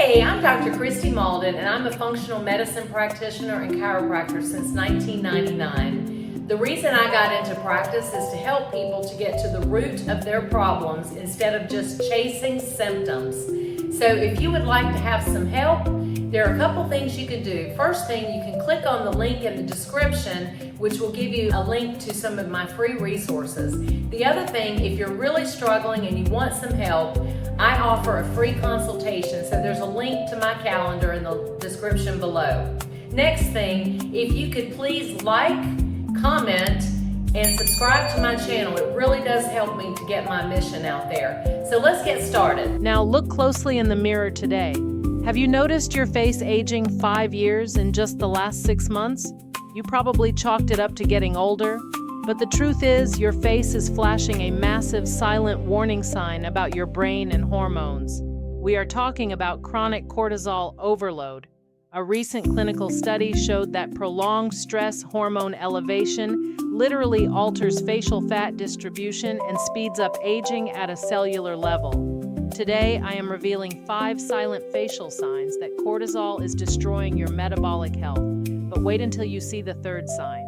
Hey, I'm Dr. Kristi Mauldin, and I'm a functional medicine practitioner and chiropractor since 1999. The reason I got into practice is to help people to get to the root of their problems instead of just chasing symptoms. So if you would like to have some help, there are a couple things you can do. First thing, you can click on the link in the description, which will give you a link to some of my free resources. The other thing, if you're really struggling and you want some help, I offer a free consultation, so there's a link to my calendar in the description below. Next thing, if you could please like, comment, and subscribe to my channel. It really does help me to get my mission out there. So let's get started. Now look closely in the mirror today. Have you noticed your face aging 5 years in just the last 6 months? You probably chalked it up to getting older, but the truth is your face is flashing a massive silent warning sign about your brain and hormones. We are talking about chronic cortisol overload. A recent clinical study showed that prolonged stress hormone elevation literally alters facial fat distribution and speeds up aging at a cellular level. Today, I am revealing 5 silent facial signs that cortisol is destroying your metabolic health. But wait until you see the third sign.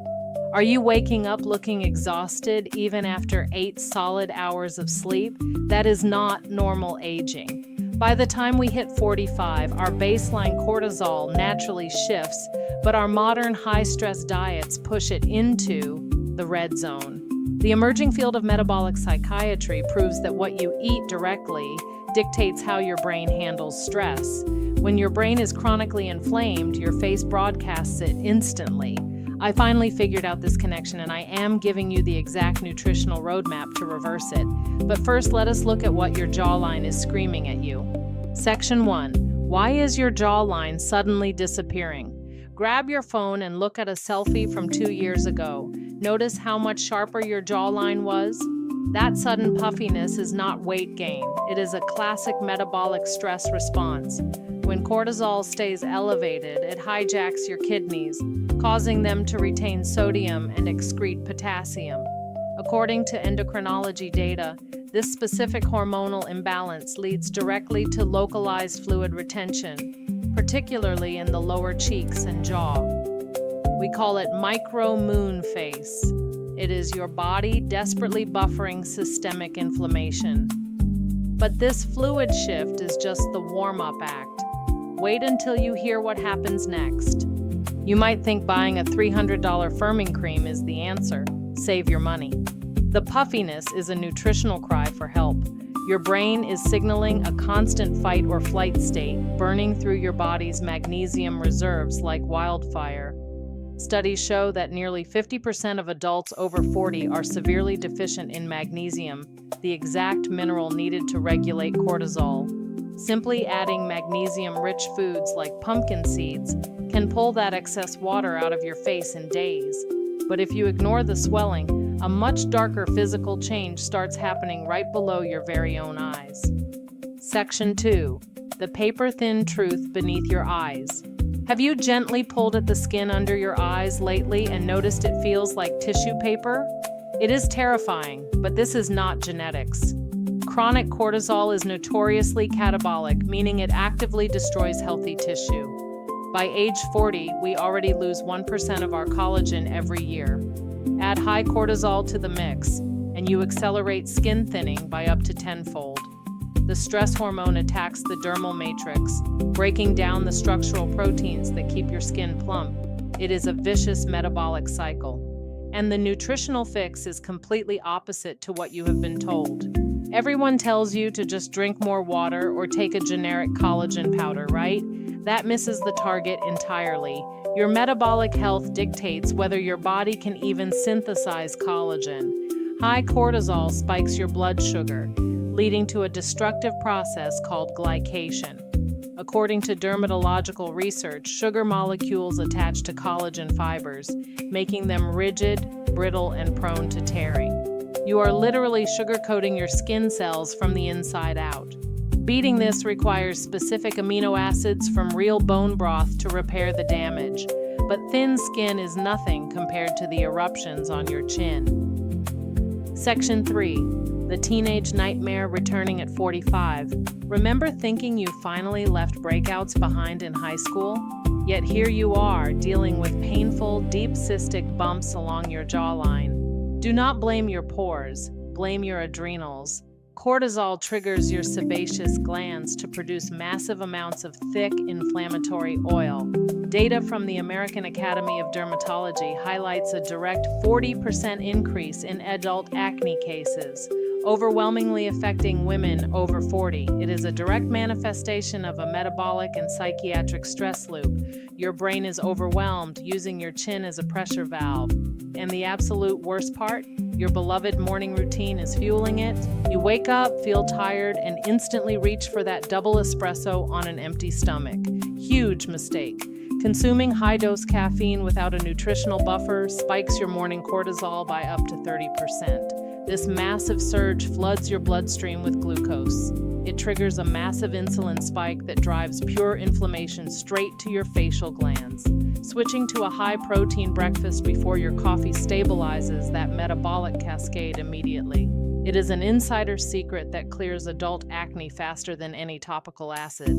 Are you waking up looking exhausted even after 8 solid hours of sleep? That is not normal aging. By the time we hit 45, our baseline cortisol naturally shifts, but our modern high-stress diets push it into the red zone. The emerging field of metabolic psychiatry proves that what you eat directly dictates how your brain handles stress. When your brain is chronically inflamed, your face broadcasts it instantly. I finally figured out this connection, and I am giving you the exact nutritional roadmap to reverse it. But first, let us look at what your jawline is screaming at you. Section 1. Why is your jawline suddenly disappearing? Grab your phone and look at a selfie from 2 years ago. Notice how much sharper your jawline was? That sudden puffiness is not weight gain. It is a classic metabolic stress response. When cortisol stays elevated, it hijacks your kidneys, causing them to retain sodium and excrete potassium. According to endocrinology data, this specific hormonal imbalance leads directly to localized fluid retention, particularly in the lower cheeks and jaw. We call it micro-moon face. It is your body desperately buffering systemic inflammation. But this fluid shift is just the warm-up act. Wait until you hear what happens next. You might think buying a $300 firming cream is the answer. Save your money. The puffiness is a nutritional cry for help. Your brain is signaling a constant fight or flight state, burning through your body's magnesium reserves like wildfire. Studies show that nearly 50% of adults over 40 are severely deficient in magnesium, the exact mineral needed to regulate cortisol. Simply adding magnesium-rich foods like pumpkin seeds can pull that excess water out of your face in days. But if you ignore the swelling, a much darker physical change starts happening right below your very own eyes. Section 2. The paper-thin truth beneath your eyes. Have you gently pulled at the skin under your eyes lately and noticed it feels like tissue paper? It is terrifying, but this is not genetics. Chronic cortisol is notoriously catabolic, meaning it actively destroys healthy tissue. By age 40, we already lose 1% of our collagen every year. Add high cortisol to the mix, and you accelerate skin thinning by up to tenfold. The stress hormone attacks the dermal matrix, breaking down the structural proteins that keep your skin plump. It is a vicious metabolic cycle. And the nutritional fix is completely opposite to what you have been told. Everyone tells you to just drink more water or take a generic collagen powder, right? That misses the target entirely. Your metabolic health dictates whether your body can even synthesize collagen. High cortisol spikes your blood sugar, leading to a destructive process called glycation. According to dermatological research, sugar molecules attach to collagen fibers, making them rigid, brittle, and prone to tearing. You are literally sugarcoating your skin cells from the inside out. Beating this requires specific amino acids from real bone broth to repair the damage, but thin skin is nothing compared to the eruptions on your chin. Section 3. The teenage nightmare returning at 45. Remember thinking you finally left breakouts behind in high school? Yet here you are, dealing with painful, deep cystic bumps along your jawline. Do not blame your pores, blame your adrenals. Cortisol triggers your sebaceous glands to produce massive amounts of thick, inflammatory oil. Data from the American Academy of Dermatology highlights a direct 40% increase in adult acne cases, overwhelmingly affecting women over 40. It is a direct manifestation of a metabolic and psychiatric stress loop. Your brain is overwhelmed, using your chin as a pressure valve. And the absolute worst part? Your beloved morning routine is fueling it. You wake up, feel tired, and instantly reach for that double espresso on an empty stomach. Huge mistake. Consuming high-dose caffeine without a nutritional buffer spikes your morning cortisol by up to 30%. This massive surge floods your bloodstream with glucose. It triggers a massive insulin spike that drives pure inflammation straight to your facial glands. Switching to a high-protein breakfast before your coffee stabilizes that metabolic cascade immediately. It is an insider's secret that clears adult acne faster than any topical acid.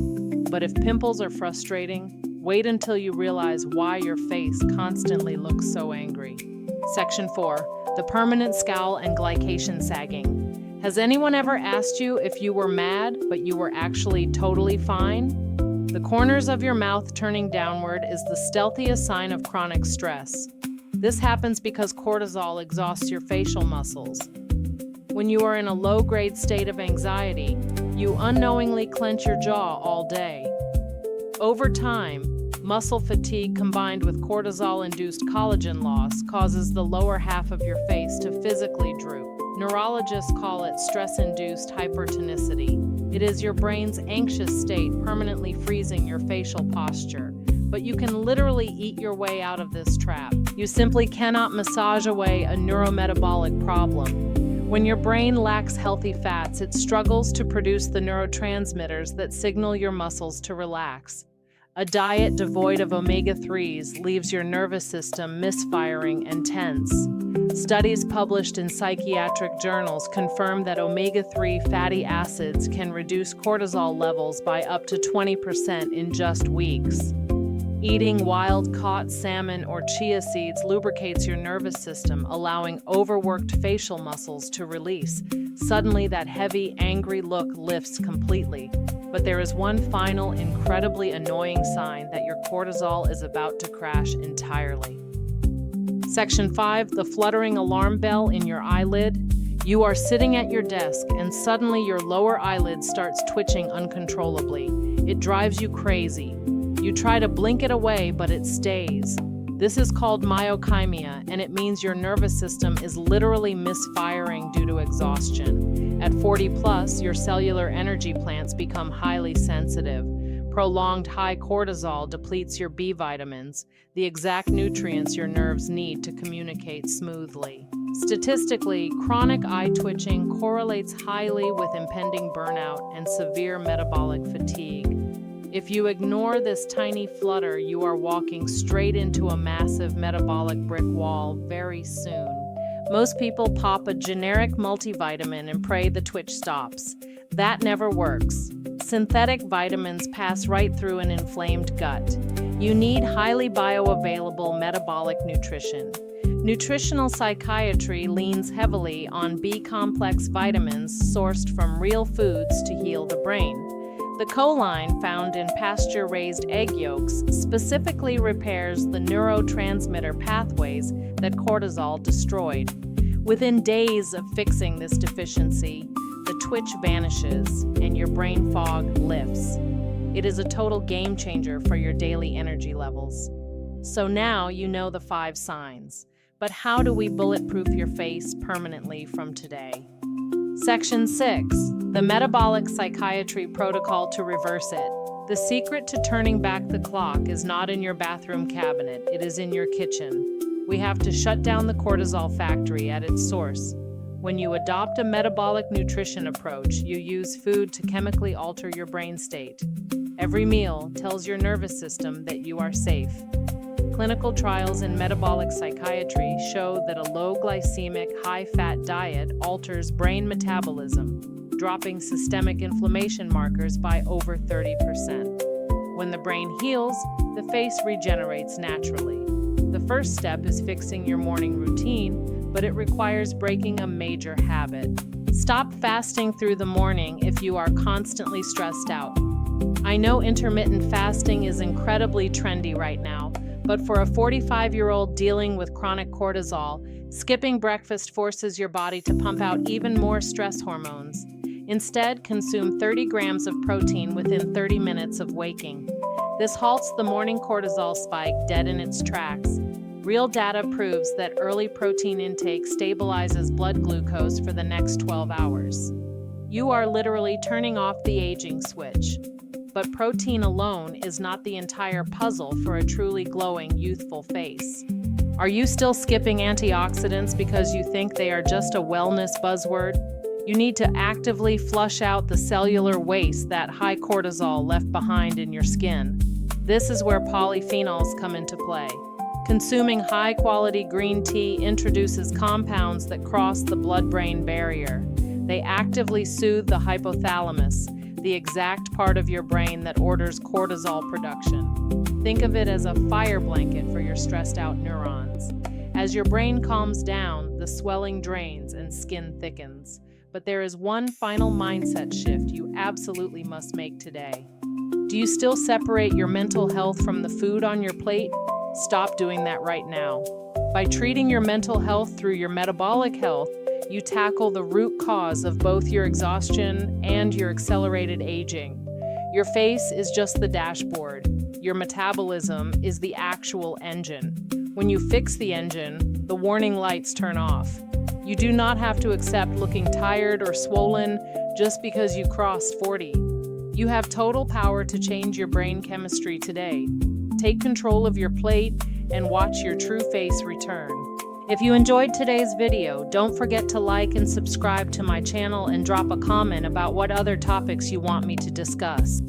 But if pimples are frustrating, wait until you realize why your face constantly looks so angry. Section 4. The permanent scowl and glycation sagging. Has anyone ever asked you if you were mad, but you were actually totally fine? The corners of your mouth turning downward is the stealthiest sign of chronic stress. This happens because cortisol exhausts your facial muscles. When you are in a low-grade state of anxiety, you unknowingly clench your jaw all day. Over time, muscle fatigue combined with cortisol-induced collagen loss causes the lower half of your face to physically droop. Neurologists call it stress-induced hypertonicity. It is your brain's anxious state permanently freezing your facial posture. But you can literally eat your way out of this trap. You simply cannot massage away a neurometabolic problem. When your brain lacks healthy fats, it struggles to produce the neurotransmitters that signal your muscles to relax. A diet devoid of omega-3s leaves your nervous system misfiring and tense. Studies published in psychiatric journals confirm that omega-3 fatty acids can reduce cortisol levels by up to 20% in just weeks. Eating wild-caught salmon or chia seeds lubricates your nervous system, allowing overworked facial muscles to release. Suddenly, that heavy, angry look lifts completely. But there is one final, incredibly annoying sign that your cortisol is about to crash entirely. Section 5. The fluttering alarm bell in your eyelid. You are sitting at your desk, and suddenly your lower eyelid starts twitching uncontrollably. It drives you crazy. You try to blink it away, but it stays. This is called myokymia, and it means your nervous system is literally misfiring due to exhaustion. At 40 plus, your cellular energy plants become highly sensitive. Prolonged high cortisol depletes your B vitamins, the exact nutrients your nerves need to communicate smoothly. Statistically, chronic eye twitching correlates highly with impending burnout and severe metabolic fatigue. If you ignore this tiny flutter, you are walking straight into a massive metabolic brick wall very soon. Most people pop a generic multivitamin and pray the twitch stops. That never works. Synthetic vitamins pass right through an inflamed gut. You need highly bioavailable metabolic nutrition. Nutritional psychiatry leans heavily on B-complex vitamins sourced from real foods to heal the brain. The choline found in pasture-raised egg yolks specifically repairs the neurotransmitter pathways that cortisol destroyed. Within days of fixing this deficiency, the twitch vanishes and your brain fog lifts. It is a total game changer for your daily energy levels. So now you know the 5 signs. But how do we bulletproof your face permanently from today? Section 6. The Metabolic Psychiatry Protocol to reverse it. The secret to turning back the clock is not in your bathroom cabinet, it is in your kitchen. We have to shut down the cortisol factory at its source. When you adopt a metabolic nutrition approach, you use food to chemically alter your brain state. Every meal tells your nervous system that you are safe. Clinical trials in metabolic psychiatry show that a low glycemic, high-fat diet alters brain metabolism, dropping systemic inflammation markers by over 30%. When the brain heals, the face regenerates naturally. The first step is fixing your morning routine, but it requires breaking a major habit. Stop fasting through the morning if you are constantly stressed out. I know intermittent fasting is incredibly trendy right now, but for a 45-year-old dealing with chronic cortisol, skipping breakfast forces your body to pump out even more stress hormones. Instead, consume 30 grams of protein within 30 minutes of waking. This halts the morning cortisol spike dead in its tracks. Real data proves that early protein intake stabilizes blood glucose for the next 12 hours. You are literally turning off the aging switch. But protein alone is not the entire puzzle for a truly glowing, youthful face. Are you still skipping antioxidants because you think they are just a wellness buzzword? You need to actively flush out the cellular waste that high cortisol left behind in your skin. This is where polyphenols come into play. Consuming high-quality green tea introduces compounds that cross the blood-brain barrier. They actively soothe the hypothalamus, the exact part of your brain that orders cortisol production. Think of it as a fire blanket for your stressed-out neurons. As your brain calms down, the swelling drains and skin thickens. But there is one final mindset shift you absolutely must make today. Do you still separate your mental health from the food on your plate? Stop doing that right now. By treating your mental health through your metabolic health, you tackle the root cause of both your exhaustion and your accelerated aging. Your face is just the dashboard. Your metabolism is the actual engine. When you fix the engine, the warning lights turn off. You do not have to accept looking tired or swollen just because you crossed 40. You have total power to change your brain chemistry today. Take control of your plate and watch your true face return. If you enjoyed today's video, don't forget to like and subscribe to my channel and drop a comment about what other topics you want me to discuss.